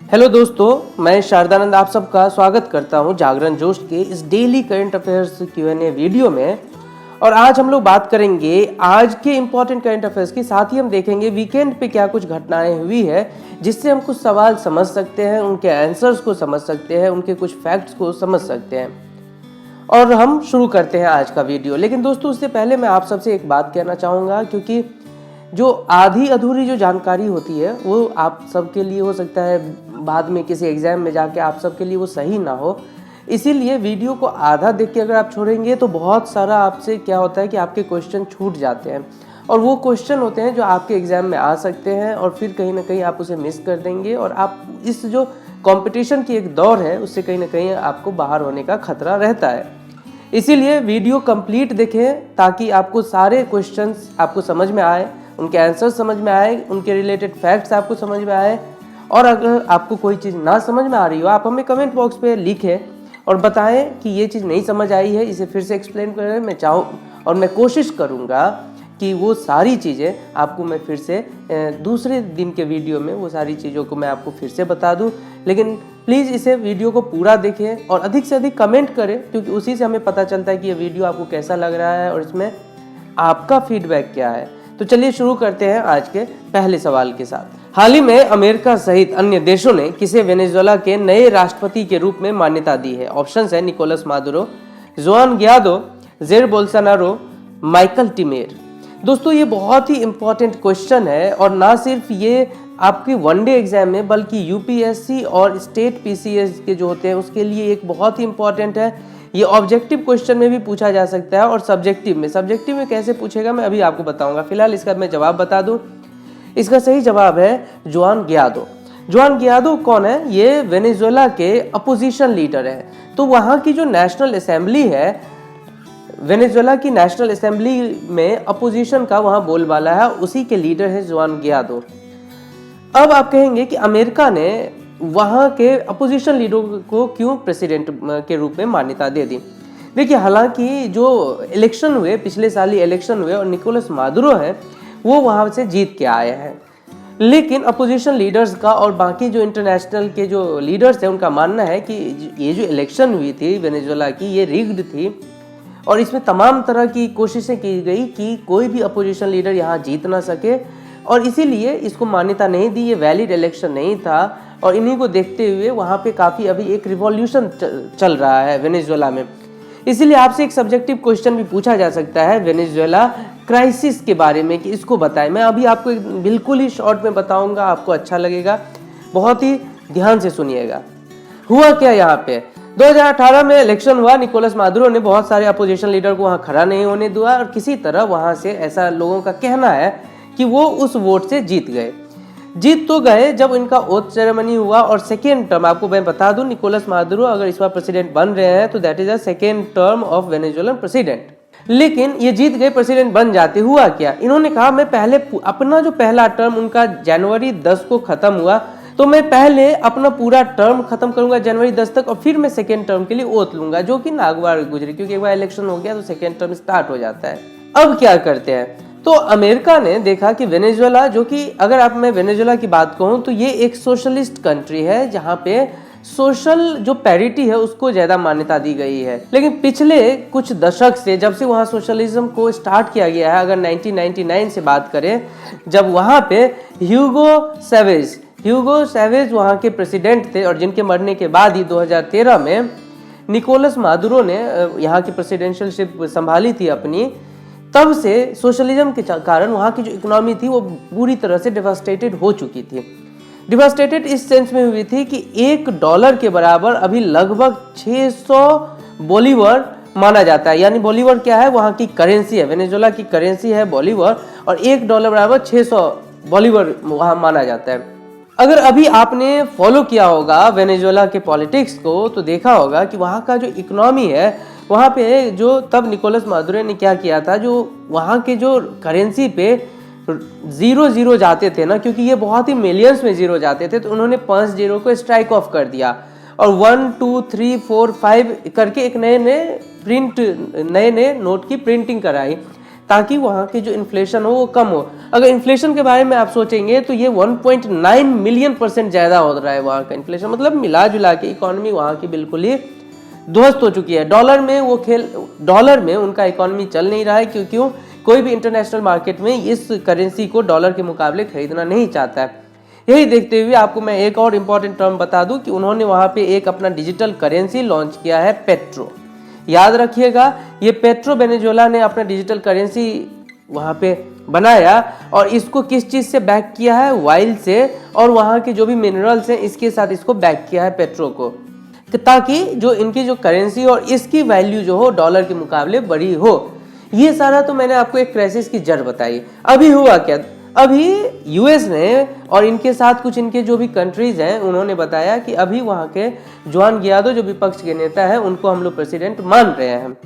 Hello दोस्तों, मैं शारदानंद आप सबका स्वागत करता हूं जागरण जोश के इस daily current affairs Q&A video में। और आज हम लोग बात करेंगे आज के इम्पोर्टेंट करंट अफेयर्स की, साथ ही हम देखेंगे वीकेंड पे क्या कुछ घटनाएं हुई है जिससे हम कुछ सवाल समझ सकते हैं, उनके आंसर्स को समझ सकते हैं, उनके कुछ फैक्ट्स को समझ सकते हैं। और हम शुरू करते हैं आज का वीडियो। लेकिन दोस्तों, उससे पहले मैं आप सबसे एक बात कहना चाहूँगा, क्योंकि जो आधी अधूरी जो जानकारी होती है वो आप सबके लिए हो सकता है बाद में किसी एग्जाम में जाके आप सबके लिए वो सही ना हो। इसीलिए वीडियो को आधा देख के अगर आप छोड़ेंगे तो बहुत सारा आपसे क्या होता है कि आपके क्वेश्चन छूट जाते हैं, और वो क्वेश्चन होते हैं जो आपके एग्जाम में आ सकते हैं, और फिर कहीं ना कहीं आप उसे मिस कर देंगे और आप इस जो कंपटीशन की एक दौर है उससे कहीं ना कहीं आपको बाहर होने का खतरा रहता है। इसीलिए वीडियो कंप्लीट देखें ताकि आपको सारे क्वेश्चंस आपको समझ में आए, उनके आंसर समझ में आए, उनके रिलेटेड फैक्ट्स आपको समझ में आए। और अगर आपको कोई चीज़ ना समझ में आ रही हो, आप हमें कमेंट बॉक्स पे लिखें और बताएं कि ये चीज़ नहीं समझ आई है, इसे फिर से एक्सप्लेन करें। मैं चाहूँ और मैं कोशिश करूँगा कि वो सारी चीज़ें आपको मैं फिर से दूसरे दिन के वीडियो में वो सारी चीज़ों को मैं आपको फिर से बता दूँ। लेकिन प्लीज़ इसे वीडियो को पूरा देखें और अधिक से अधिक कमेंट करें, क्योंकि उसी से हमें पता चलता है कि ये वीडियो आपको कैसा लग रहा है और इसमें आपका फीडबैक क्या है। तो चलिए शुरू करते हैं आज के पहले सवाल के साथ। हाल ही में अमेरिका सहित अन्य देशों ने किसे वेनेजुएला के नए राष्ट्रपति के रूप में मान्यता दी है? ऑप्शंस है निकोलस मादुरो, जुआन ग्यादो, जेर बोल्सोनारो, माइकल टिमेर। दोस्तों, ये बहुत ही इंपॉर्टेंट क्वेश्चन है, और ना सिर्फ ये आपके वनडे एग्जाम में बल्कि यूपीएससी और स्टेट पीसीएस के जो होते हैं उसके लिए एक बहुत ही इंपॉर्टेंट है। ये ऑब्जेक्टिव क्वेश्चन में भी पूछा जा सकता है और सब्जेक्टिव में कैसे पूछेगा मैं अभी आपको बताऊंगा। फिलहाल इसका मैं जवाब बता दूं। इसका सही जवाब है जुआन ग्यादो। जुआन ग्यादो कौन है? ये वेनेजुएला के अपोजिशन लीडर है। तो वहाँ की जो नेशनल असेंबली है, वेनेजुएला की नेशनल असेंबली में अपोजिशन का वहाँ बोलबाला है, उसी के लीडर है जुआन ग्यादो। अब आप कहेंगे कि अमेरिका ने वहाँ के अपोजिशन लीडर को क्यों प्रेसिडेंट के रूप में मान्यता दे दी? देखिए, हालांकि जो इलेक्शन हुए, पिछले साल ही इलेक्शन हुए और निकोलस मादुरो हैं वो वहाँ से जीत के आए हैं, लेकिन अपोजिशन लीडर्स का और बाकी जो इंटरनेशनल के जो लीडर्स हैं उनका मानना है कि ये जो इलेक्शन हुई थी वेनेजुएला की, ये रिग्ड थी और इसमें तमाम तरह की कोशिशें की गई कि कोई भी अपोजिशन लीडर यहाँ जीत ना सके, और इसीलिए इसको मान्यता नहीं दी। ये वैलिड इलेक्शन नहीं था, और इन्हीं को देखते हुए वहाँ पे काफ़ी अभी एक रिवॉल्यूशन चल रहा है वेनेजुएला में। इसीलिए आपसे एक सब्जेक्टिव क्वेश्चन भी पूछा जा सकता है वेनेजुएला क्राइसिस के बारे में कि इसको बताएं। मैं अभी आपको बिल्कुल ही शॉर्ट में बताऊंगा, आपको अच्छा लगेगा, बहुत ही ध्यान से सुनिएगा। हुआ क्या यहाँ पे? 2018 में इलेक्शन हुआ, निकोलस मादुरो ने बहुत सारे अपोजिशन लीडर को वहाँ खड़ा नहीं होने दिया, और किसी तरह वहाँ से ऐसा लोगों का कहना है कि वो उस वोट से जीत गए। जीत तो गए जब इनका ओथ सेरेमनी हुआ, और सेकेंड टर्म, आपको मैं बता दूं, निकोलस मादुरो अगर इस बार प्रेसिडेंट बन रहे हैं तो that is a second term of Venezuelan president. लेकिन ये जीत गए, प्रेसिडेंट बन जाते। हुआ क्या? इन्होंने कहा मैं पहले अपना जो पहला टर्म उनका जनवरी 10 को खत्म हुआ, तो मैं पहले अपना पूरा टर्म खत्म करूंगा जनवरी 10 तक, और फिर मैं सेकेंड टर्म के लिए ओथ लूंगा, जो कि नागवार गुजरी, क्योंकि एक बार इलेक्शन हो गया तो सेकेंड टर्म स्टार्ट हो जाता है। अब क्या करते हैं? तो अमेरिका ने देखा कि वेनेजुएला, जो कि अगर आप मैं वेनेजुएला की बात कहूं तो ये एक सोशलिस्ट कंट्री है जहां पे सोशल जो पैरिटी है उसको ज्यादा मान्यता दी गई है। लेकिन पिछले कुछ दशक से, जब से वहां सोशलिज्म को स्टार्ट किया गया है, अगर 1999 से बात करें, जब वहां पे ह्यूगो सैवेज वहां के प्रेसिडेंट थे, और जिनके मरने के बाद ही 2013 में निकोलस मादुरो ने यहाँ की प्रेसिडेंशियलशिप संभाली थी अपनी, तब से सोशलिज्म के कारण वहाँ की जो इकोनॉमी थी वो पूरी तरह से डिवास्टेटेड हो चुकी थी। डिवास्टेटेड इस सेंस में हुई थी कि $1 के बराबर अभी लगभग 600 बोलीवर माना जाता है। यानी बोलीवर क्या है? वहाँ की करेंसी है, वेनेजुएला की करेंसी है बोलीवर, और $1 बराबर 600 बोलीवर वहाँ माना जाता है। अगर अभी आपने फॉलो किया होगा वेनेजुएला के पॉलिटिक्स को तो देखा होगा कि वहाँ का जो इकोनॉमी है, वहाँ पे जो तब निकोलस मादुरो ने क्या किया था, जो वहाँ के जो करेंसी पे 0 जाते थे ना, क्योंकि ये बहुत ही मिलियंस में 0 जाते थे, तो उन्होंने 5 0 को स्ट्राइक ऑफ कर दिया, और 1 2 3 4 5 करके एक नए नए नोट की प्रिंटिंग कराई, ताकि वहाँ की जो इन्फ्लेशन हो वो कम हो। अगर इन्फ्लेशन के बारे में आप सोचेंगे तो ये 1.9 मिलियन % ज़्यादा हो रहा है वहाँ का इन्फ्लेशन। मतलब मिला जुला के इकोनॉमी वहाँ की बिल्कुल ही ध्वस्त हो चुकी है। डॉलर में उनका इकोनॉमी चल नहीं रहा है, क्यों कोई भी इंटरनेशनल मार्केट में इस करेंसी को डॉलर के मुकाबले खरीदना नहीं चाहता है। यही देखते हुए आपको मैं एक और इम्पॉर्टेंट टर्म बता दूं कि उन्होंने वहाँ पे एक अपना डिजिटल करेंसी लॉन्च किया है, पेट्रो। याद रखिएगा, ये पेट्रो वेनेजुएला ने अपना डिजिटल करेंसी वहाँ पे बनाया और इसको किस चीज़ से बैक किया है, वाइल से, और वहाँ के जो भी मिनरल्स हैं इसके साथ इसको बैक किया है पेट्रो को, ताकि जो इनकी जो करेंसी और इसकी वैल्यू जो हो डॉलर के मुकाबले बड़ी हो। ये सारा तो मैंने आपको एक क्राइसिस की जड़ बताई। अभी हुआ क्या, अभी यूएस ने और इनके साथ कुछ इनके जो भी कंट्रीज हैं उन्होंने बताया कि अभी वहाँ के जुआन गुआइडो जो विपक्ष के नेता हैं उनको हम लोग प्रेसिडेंट मान रहे हैं।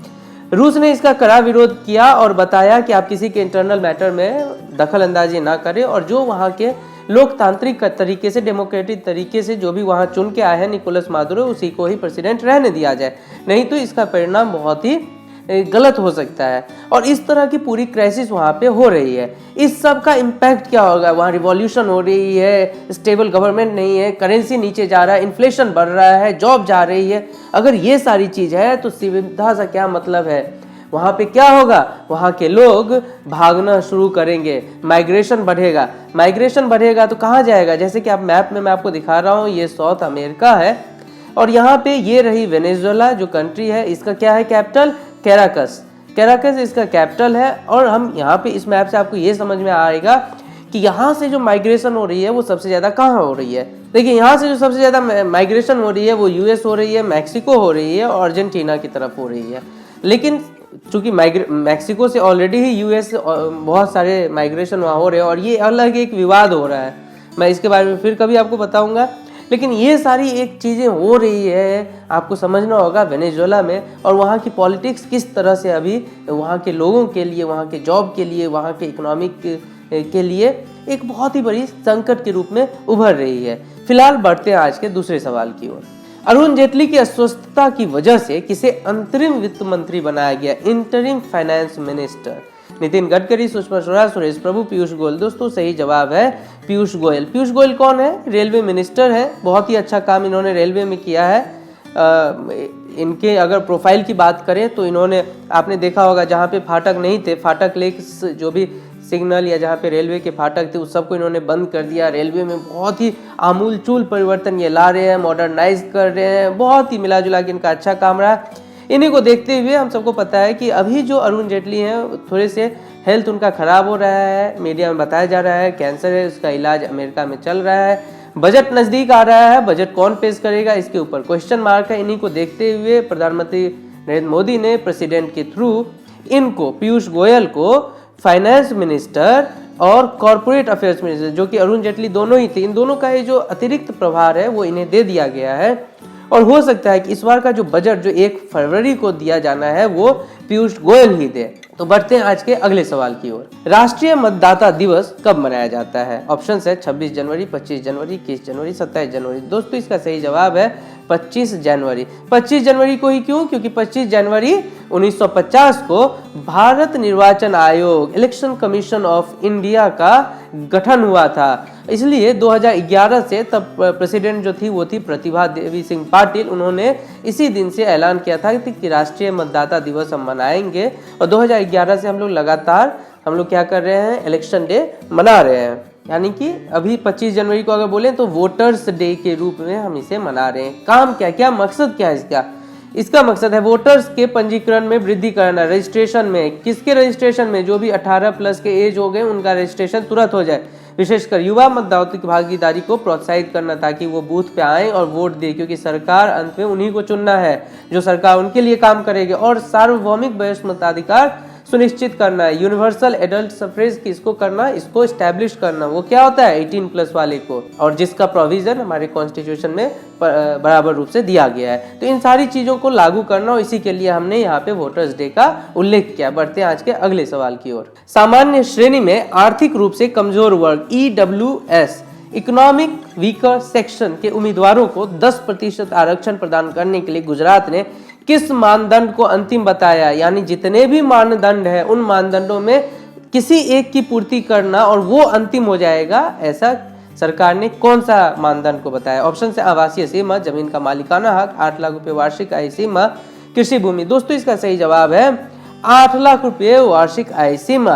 रूस ने इसका कड़ा विरोध किया और बताया कि आप किसी के इंटरनल मैटर में दखल अंदाजी ना करें और जो वहाँ के लोकतांत्रिक तरीके से, डेमोक्रेटिक तरीके से जो भी वहाँ चुन के आए हैं निकोलस मादुरो, उसी को ही प्रेसिडेंट रहने दिया जाए, नहीं तो इसका परिणाम बहुत ही गलत हो सकता है। और इस तरह की पूरी क्राइसिस वहाँ पे हो रही है। इस सब का इम्पैक्ट क्या होगा, वहाँ रिवॉल्यूशन हो रही है, स्टेबल गवर्नमेंट नहीं है, करेंसी नीचे जा रहा है, इन्फ्लेशन बढ़ रहा है, जॉब जा रही है। अगर ये सारी चीज़ है तो सीधा सा क्या मतलब है, वहाँ पे क्या होगा, वहाँ के लोग भागना शुरू करेंगे, माइग्रेशन बढ़ेगा तो कहाँ जाएगा। जैसे कि आप मैप में मैं आपको दिखा रहा हूँ, ये साउथ अमेरिका है और यहाँ पे ये रही वेनेजुएला जो कंट्री है, इसका क्या है कैपिटल, कैराकस इसका कैपिटल है। और हम यहाँ पे इस मैप से आपको ये समझ में आएगा कि यहाँ से जो माइग्रेशन हो रही है वो सबसे ज़्यादा कहाँ हो रही है। देखिए, यहाँ से जो सबसे ज़्यादा माइग्रेशन हो रही है वो यूएस हो रही है, मैक्सिको हो रही है और अर्जेंटीना की तरफ हो रही है। लेकिन चूंकि मैक्सिको से ऑलरेडी ही यूएस बहुत सारे माइग्रेशन वहाँ हो रहे हैं और ये अलग एक विवाद हो रहा है, मैं इसके बारे में फिर कभी आपको बताऊँगा। लेकिन ये सारी एक चीज़ें हो रही है, आपको समझना होगा वेनेजुएला में, और वहाँ की पॉलिटिक्स किस तरह से अभी वहाँ के लोगों के लिए, वहाँ के जॉब के लिए, वहाँ के इकोनॉमिक के लिए एक बहुत ही बड़ी संकट के रूप में उभर रही है। फिलहाल बढ़ते हैं आज के दूसरे सवाल की ओर। अरुण जेटली की अस्वस्थता की वजह से किसे अंतरिम वित्त मंत्री बनाया गया, interim finance minister. Nitin Gadkari, Sushma Swaraj, Suresh Prabhu, Piyush Goyal. दोस्तों सही जवाब है पीयूष गोयल। पीयूष गोयल कौन है, रेलवे मिनिस्टर है। बहुत ही अच्छा काम इन्होंने रेलवे में किया है। इनके अगर प्रोफाइल की बात करें तो इन्होंने, आपने देखा होगा जहाँ पे फाटक नहीं थे, फाटक लेक जो भी सिग्नल या जहाँ पे रेलवे के फाटक थे उस सबको इन्होंने बंद कर दिया। रेलवे में बहुत ही आमूलचूल परिवर्तन ये ला रहे हैं, मॉडर्नाइज कर रहे हैं, बहुत ही मिला जुला के इनका अच्छा काम रहा। इन्हीं को देखते हुए हम सबको पता है कि अभी जो अरुण जेटली हैं थोड़े से हेल्थ उनका खराब हो रहा है, मीडिया में बताया जा रहा है कैंसर है, उसका इलाज अमेरिका में चल रहा है, बजट नज़दीक आ रहा है, बजट कौन पेश करेगा इसके ऊपर क्वेश्चन मार्क है। इन्हीं को देखते हुए प्रधानमंत्री नरेंद्र मोदी ने प्रेसिडेंट के थ्रू इनको, पीयूष गोयल को फाइनेंस मिनिस्टर और कॉरपोरेट अफेयर्स मिनिस्टर, जो कि अरुण जेटली दोनों ही थे, इन दोनों का ये जो अतिरिक्त प्रभार है वो इन्हें दे दिया गया है। और हो सकता है कि इस बार का जो बजट जो 1 फरवरी को दिया जाना है वो पीयूष गोयल ही दे। तो बढ़ते हैं आज के अगले सवाल की ओर। राष्ट्रीय मतदाता दिवस कब मनाया जाता है? ऑप्शन है 26 जनवरी, 25 जनवरी, 21 जनवरी, 27 जनवरी। दोस्तों इसका सही जवाब है 25 जनवरी। 25 जनवरी को ही क्यों? क्योंकि 25 जनवरी 1950 को भारत निर्वाचन आयोग, इलेक्शन कमीशन ऑफ इंडिया का गठन हुआ था। इसलिए 2011 से तब प्रेसिडेंट जो थी वो थी प्रतिभा देवी सिंह पाटिल। उन्होंने इसी दिन से ऐलान किया था कि राष्ट्रीय मतदाता दिवस हम मनाएंगे और 2011 से हम लोग लगातार क्या कर रहे हैं, इलेक्शन डे मना रहे हैं। यानी कि अभी 25 जनवरी को अगर बोलें तो वोटर्स डे के रूप में हम इसे मना रहे हैं। काम क्या मकसद क्या है इसका मकसद है वोटर्स के पंजीकरण में वृद्धि करना, रजिस्ट्रेशन में। किसके रजिस्ट्रेशन में? जो भी 18 प्लस के एज हो गए उनका रजिस्ट्रेशन तुरंत हो जाए। विशेषकर युवा मतदाताओं की भागीदारी को प्रोत्साहित करना ताकि वो बूथ पे आएं और वोट दें, क्योंकि सरकार अंत में उन्हीं को चुनना है जो सरकार उनके लिए काम करेगी। और सार्वभौमिक वयस्क मताधिकार सुनिश्चित करना है, यूनिवर्सल एडल्ट सफरेज किसको करना, इसको एस्टैब्लिश करना। वो क्या होता है? 18 प्लस वाले को, और जिसका प्रोविजन हमारे कॉन्स्टिट्यूशन में बराबर रूप से दिया गया है। तो इन सारी चीजों को लागू करना और इसी के लिए हमने यहाँ पे वोटर्स डे का उल्लेख किया। बढ़ते हैं आज के अगले सवाल की ओर। सामान्य श्रेणी में आर्थिक रूप से कमजोर वर्ग EWS, इकोनॉमिक वीकर सेक्शन के उम्मीदवारों को 10% आरक्षण प्रदान करने के लिए गुजरात ने किस मानदंड को अंतिम बताया, यानी जितने भी मानदंड है उन मानदंडों में किसी एक की पूर्ति करना और वो अंतिम हो जाएगा, ऐसा सरकार ने कौन सा मानदंड को बताया। ऑप्शन से आवासीय सीमा, जमीन का मालिकाना हक, 8 लाख रुपए वार्षिक आय सीमा, कृषि भूमि। दोस्तों इसका सही जवाब है 8 लाख रुपए वार्षिक आय सीमा।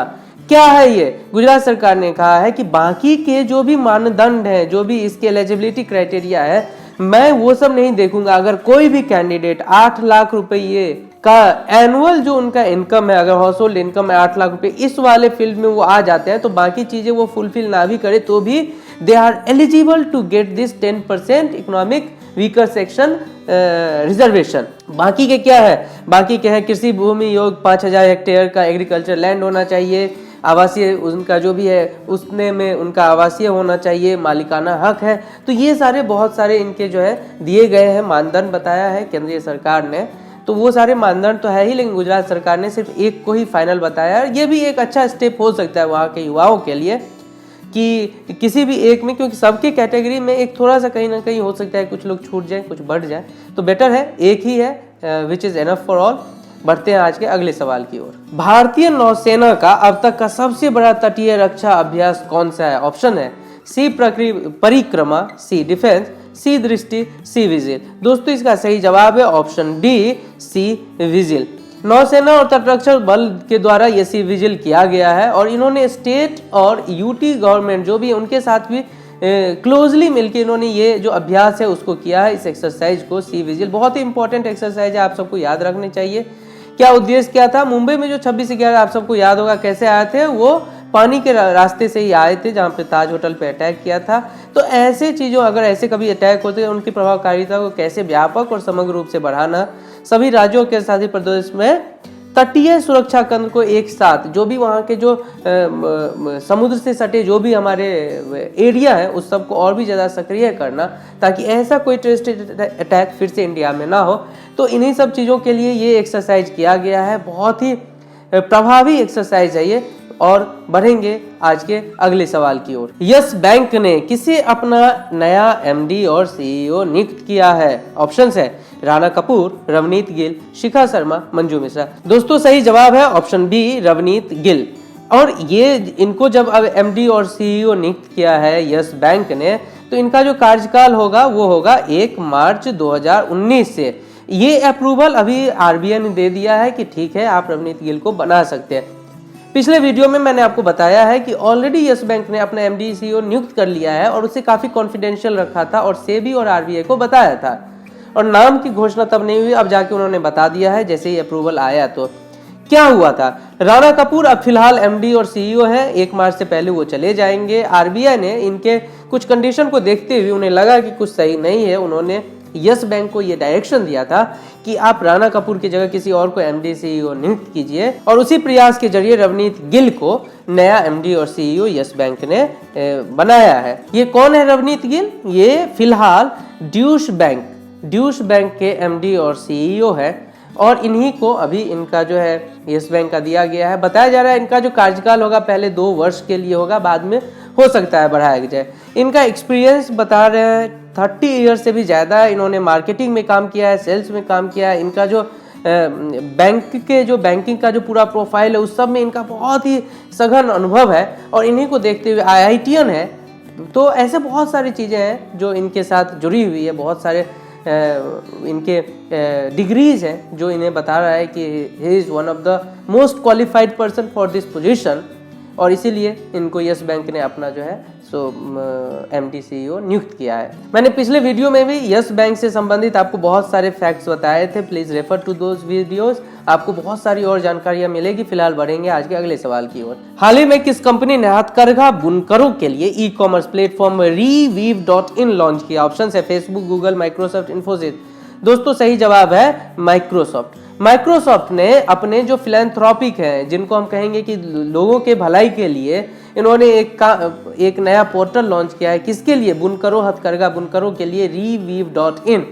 क्या है ये? गुजरात सरकार ने कहा है कि बाकी के जो भी मानदंड है, जो भी इसके एलिजिबिलिटी क्राइटेरिया है, मैं वो सब नहीं देखूंगा। अगर कोई भी कैंडिडेट 8 लाख रुपये का एनुअल जो उनका इनकम है, अगर हाउस होल्ड इनकम है 8 लाख रुपए, इस वाले फील्ड में वो आ जाते हैं, तो बाकी चीजें वो फुलफिल ना भी करे तो भी they are eligible to get this 10% economic weaker section reservation. बाकी के क्या है? बाकी के है कृषि भूमि योग 5000 हेक्टेयर का एग्रीकल्चर लैंड होना चाहिए, आवासीय उनका जो भी है उसने में उनका आवासीय होना चाहिए, मालिकाना हक है। तो ये सारे बहुत सारे इनके जो है दिए गए हैं, मानदंड बताया है केंद्रीय सरकार ने। तो वो सारे मानदंड तो है ही, लेकिन गुजरात सरकार ने सिर्फ एक को ही फाइनल बताया है। ये भी एक अच्छा स्टेप हो सकता है वहाँ के युवाओं के लिए कि किसी भी एक में, क्योंकि सबके कैटेगरी में एक थोड़ा सा कहीं ना कहीं हो सकता है कुछ लोग छूट जाए, कुछ बढ़ जाए, तो बेटर है एक ही है, which is enough for all. बढ़ते हैं आज के अगले सवाल की ओर। भारतीय नौसेना का अब तक का सबसे बड़ा तटीय रक्षा अभ्यास कौन सा है? ऑप्शन है सी परिक्रमा, सी डिफेंस, सी दृष्टि, सी विजिल। दोस्तों इसका सही जवाब है ऑप्शन डी, सी विजिल। नौसेना और तटरक्षक बल के द्वारा ये सी विजिल किया गया है और इन्होंने स्टेट और यूटी गवर्नमेंट जो भी उनके साथ भी क्लोजली मिलकर इन्होंने ये जो अभ्यास है उसको किया है। इस एक्सरसाइज को सी विजिल बहुत ही इंपॉर्टेंट एक्सरसाइज है, आप सबको याद रखनी चाहिए। क्या उद्देश्य क्या था? मुंबई में जो 26/11 आप सबको याद होगा कैसे आए थे, वो पानी के रास्ते से ही आए थे, जहाँ पे ताज होटल पे अटैक किया था। तो ऐसे चीज़ों, अगर ऐसे कभी अटैक होते हैं, उनकी प्रभावकारिता को कैसे व्यापक और समग्र रूप से बढ़ाना, सभी राज्यों के साथ ही प्रदेश में तटीय सुरक्षा केंद्र को एक साथ, जो भी वहाँ के जो समुद्र से सटे जो भी हमारे एरिया है उस सबको और भी ज़्यादा सक्रिय करना, ताकि ऐसा कोई टेररिस्ट अटैक फिर से इंडिया में ना हो। तो इन्हीं सब चीज़ों के लिए ये एक्सरसाइज किया गया है, बहुत ही प्रभावी एक्सरसाइज है ये। और बढ़ेंगे आज के अगले सवाल की ओर। यस बैंक ने किसे अपना नया एमडी और सीईओ नियुक्त किया है? ऑप्शंस है राणा कपूर, रवनीत गिल, शिखा शर्मा, मंजू मिश्रा। दोस्तों सही जवाब है ऑप्शन बी, रवनीत गिल। और ये इनको जब अब एमडी और सीईओ नियुक्त किया है यस बैंक ने, तो इनका जो कार्यकाल होगा वो होगा 1 मार्च 2019 से। ये अप्रूवल अभी आरबीआई ने दे दिया है कि ठीक है आप रवनीत गिल को बना सकते हैं। पिछले वीडियो में मैंने आपको बताया है कि ऑलरेडी यस बैंक ने अपना एमडी सीईओ नियुक्त कर लिया है और उसे काफी कॉन्फिडेंशियल रखा था और सेबी और आरबीआई को बताया था, और नाम की घोषणा तब नहीं हुई, अब जाके उन्होंने बता दिया है जैसे ही अप्रूवल आया। तो क्या हुआ था? राणा कपूर अब फिलहाल एमडी और सीईओ है, 1 मार्च से पहले वो चले जाएंगे। आरबीआई ने इनके कुछ कंडीशन को देखते हुए उन्हें लगा कि कुछ सही नहीं है, उन्होंने यस बैंक को ये डायरेक्शन दिया था कि आप राणा कपूर की जगह किसी और को एमडी सीईओ नियुक्त कीजिए, और उसी प्रयास के जरिए रवनीत गिल को नया एमडी और सीईओ यस बैंक ने बनाया है। ये कौन है रवनीत गिल? ये फिलहाल ड्यूश बैंक के एमडी और सीईओ है, और इन्हीं को अभी इनका जो है यस बैंक का दिया गया है। बताया जा रहा है इनका जो कार्यकाल होगा पहले 2 वर्ष के लिए होगा, बाद में हो सकता है बढ़ाया जाए। इनका एक्सपीरियंस बता रहे हैं 30 ईयर से भी ज़्यादा है। इन्होंने मार्केटिंग में काम किया है, सेल्स में काम किया है। इनका जो बैंकिंग का जो पूरा प्रोफाइल है उस सब में इनका बहुत ही सघन अनुभव है, और इन्हीं को देखते हुए IITian है। तो ऐसे बहुत सारी चीज़ें हैं जो इनके साथ जुड़ी हुई है, बहुत सारे इनके डिग्रीज हैं जो इन्हें बता रहा है कि he is one of the most qualified person for this position, और इसीलिए इनको यस बैंक ने अपना जो है एमडी सीईओ नियुक्त किया है। मैंने पिछले वीडियो में भी यस बैंक से संबंधित आपको बहुत सारे फैक्ट्स बताए थे, please refer to those videos, आपको बहुत सारी और जानकारियां मिलेगी। फिलहाल बढ़ेंगे आज के अगले सवाल की ओर। हाल ही में किस कंपनी ने हथकरघा बुनकरों के लिए ई-कॉमर्स प्लेटफॉर्म reweave.in लॉन्च किया? ऑप्शन है फेसबुक, गूगल, माइक्रोसॉफ्ट, इन्फोसिस। दोस्तों सही जवाब है माइक्रोसॉफ्ट ने अपने जो फिलैंथ्रोपिक हैं, जिनको हम कहेंगे कि लोगों के भलाई के लिए, इन्होंने एक नया पोर्टल लॉन्च किया है। किसके लिए? बुनकरों, हथकरघा बुनकरों के लिए reweave.in।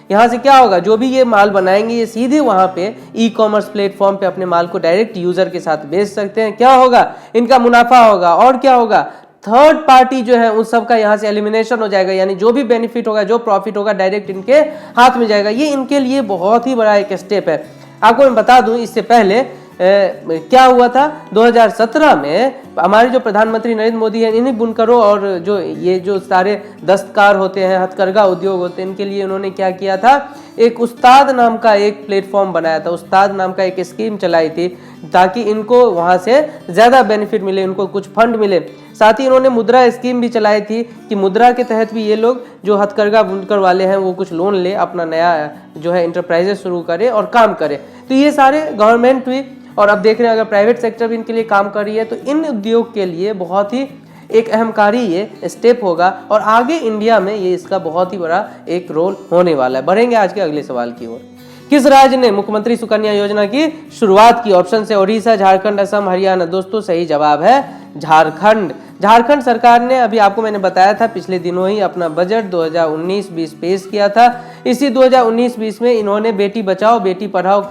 यहाँ से क्या होगा, जो भी ये माल बनाएंगे ये सीधे वहाँ पे ई-कॉमर्स प्लेटफॉर्म पे अपने माल को डायरेक्ट यूजर के साथ बेच सकते हैं। क्या होगा? इनका मुनाफा होगा, और क्या होगा? थर्ड पार्टी जो है उन सब का यहाँ से एलिमिनेशन हो जाएगा, यानी जो भी बेनिफिट होगा, जो प्रॉफिट होगा, डायरेक्ट इनके हाथ में जाएगा। ये इनके लिए बहुत ही बड़ा एक स्टेप है। आपको मैं बता दूं, इससे पहले क्या हुआ था 2017 में, हमारे जो प्रधानमंत्री नरेंद्र मोदी हैं, इन्हीं बुनकरों और जो सारे दस्तकार होते हैं, हथकरघा उद्योग होते हैं, इनके लिए उन्होंने क्या किया था, एक उस्ताद नाम का एक प्लेटफॉर्म बनाया था, उस्ताद नाम का एक स्कीम चलाई थी, ताकि इनको वहां से ज्यादा बेनिफिट मिले, इनको कुछ फंड मिले। साथ ही इन्होंने मुद्रा स्कीम भी चलाई थी कि मुद्रा के तहत भी ये लोग जो हथकरघा बुनकर वाले हैं वो कुछ लोन ले, अपना नया जो है इंटरप्राइजेस शुरू करे और काम करे। तो ये सारे गवर्नमेंट भी, और अब देख रहे हैं अगर प्राइवेट सेक्टर भी इनके लिए काम कर रही है, तो इन उद्योग के लिए बहुत ही एक अहमकारी ये स्टेप होगा और आगे इंडिया में ये इसका बहुत ही बड़ा एक रोल होने वाला है। बढ़ेंगे आज के अगले सवाल की ओर। किस राज्य ने मुख्यमंत्री सुकन्या योजना की शुरुआत की? ऑप्शन है उड़ीसा, झारखंड, असम, हरियाणा। दोस्तों सही जवाब है झारखंड। झारखंड सरकार ने, अभी आपको मैंने बताया था, पिछले दिनों ही अपना बजट 2019-20 पेश किया था। इसी 2019-20 में इन्होंने बेटी बचाओ बेटी पढ़ाओ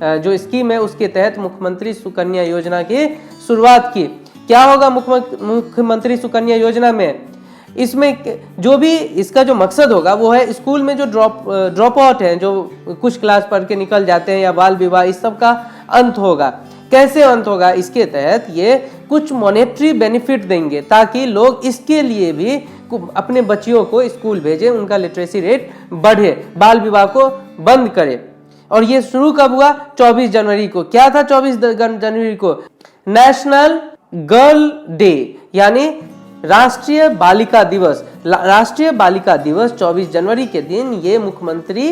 जो स्कीम है उसके तहत मुख्यमंत्री सुकन्या योजना की शुरुआत की। क्या होगा मुख्यमंत्री सुकन्या योजना में? इसमें जो भी इसका जो मकसद होगा वो है स्कूल में जो ड्रॉप आउट है, जो कुछ क्लास पढ़ के निकल जाते हैं, या बाल विवाह, इस सब का अंत होगा। कैसे अंत होगा? इसके तहत ये कुछ मॉनेटरी बेनिफिट देंगे ताकि लोग इसके लिए भी अपने बच्चियों को स्कूल भेजें, उनका लिटरेसी रेट बढ़े, बाल विवाह को बंद करें। और ये शुरू कब हुआ? 24 जनवरी को। क्या था 24 जनवरी को? नेशनल गर्ल डे, यानी राष्ट्रीय बालिका दिवस। राष्ट्रीय बालिका दिवस 24 जनवरी के दिन ये मुख्यमंत्री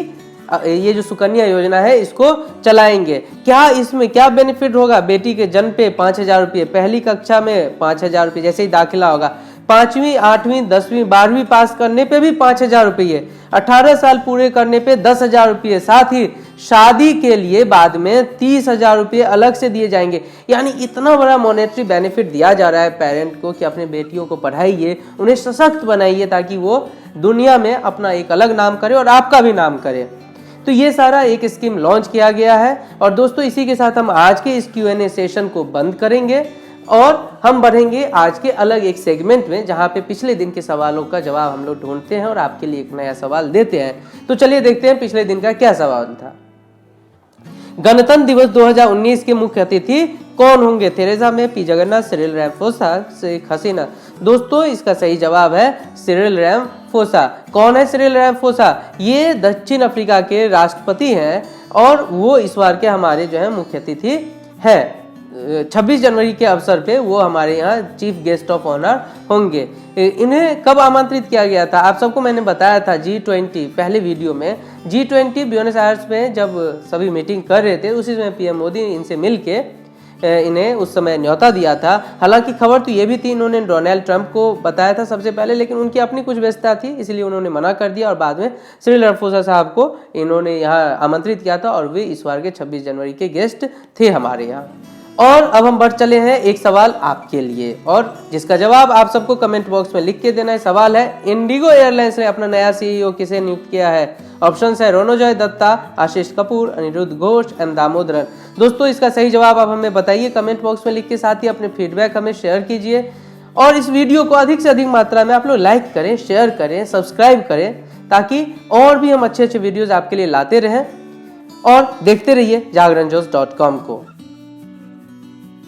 ये जो सुकन्या योजना है इसको चलाएंगे। क्या इसमें क्या बेनिफिट होगा? बेटी के जन्म पे 5,000 रुपये, पहली कक्षा में 5,000 रुपये जैसे ही दाखिला होगा, 5वीं, 8वीं, 10वीं, 12वीं पास करने पे भी 5,000 रुपये, 18 साल पूरे करने पे 10,000 रुपये, साथ ही शादी के लिए बाद में 30,000 रुपये अलग से दिए जाएंगे। यानी इतना बड़ा मॉनेटरी बेनिफिट दिया जा रहा है पेरेंट को कि अपने बेटियों को पढ़ाइए, उन्हें सशक्त बनाइए ताकि वो दुनिया में अपना एक अलग नाम करे और आपका भी नाम करे। तो ये सारा एक स्कीम लॉन्च किया गया है। और दोस्तों इसी के साथ हम आज के इस Q&A सेशन को बंद करेंगे और हम बढ़ेंगे आज के अलग एक सेगमेंट में, जहां पे पिछले दिन के सवालों का जवाब हम लोग ढूंढते हैं और आपके लिए एक नया सवाल देते हैं। तो चलिए देखते हैं पिछले दिन का क्या सवाल था। गणतंत्र दिवस 2019 के मुख्य अतिथि कौन होंगे? Theresa May, P Jugnauth, Cyril Ramaphosa, Sheikh Hasina. दोस्तों इसका सही जवाब है सिरिल रैमफोसा। कौन है सिरिल रैमफोसा? ये दक्षिण अफ्रीका के राष्ट्रपति हैं और वो इस बार के हमारे जो है मुख्य अतिथि हैं। 26 जनवरी के अवसर पे वो हमारे यहाँ चीफ गेस्ट ऑफ ऑनर होंगे। इन्हें कब आमंत्रित किया गया था? आप सबको मैंने बताया था G20 पहले वीडियो में। G20 ब्यूनस आयर्स में जब सभी मीटिंग कर रहे थे, उसी समय पीएम मोदी इनसे मिलके इन्हें उस समय न्योता दिया था। हालांकि खबर तो ये भी थी, इन्होंने डोनाल्ड ट्रंप को बताया था सबसे पहले, लेकिन उनकी अपनी कुछ व्यस्तता थी इसलिए उन्होंने मना कर दिया और बाद में सिरिल रैमफोसा साहब को इन्होंने यहाँ आमंत्रित किया था और वे इस बार के 26 जनवरी के गेस्ट थे हमारे यहाँ। और अब हम बढ़ चले हैं एक सवाल आपके लिए, और जिसका जवाब आप सबको कमेंट बॉक्स में लिख के देना है। सवाल है, इंडिगो एयरलाइंस ने अपना नया CEO किसे नियुक्त किया है? ऑप्शन है रोनोजॉय दत्ता, आशीष कपूर, अनिरुद्ध घोष, एम दामोदरन। दोस्तों इसका सही जवाब आप हमें बताइए कमेंट बॉक्स में लिख के, साथ ही अपने फीडबैक हमें शेयर कीजिए और इस वीडियो को अधिक से अधिक मात्रा में आप लोग लाइक करें, शेयर करें, सब्सक्राइब करें, ताकि और भी हम अच्छे अच्छे वीडियोज आपके लिए लाते रहें। और देखते रहिए जागरणजोश.com को।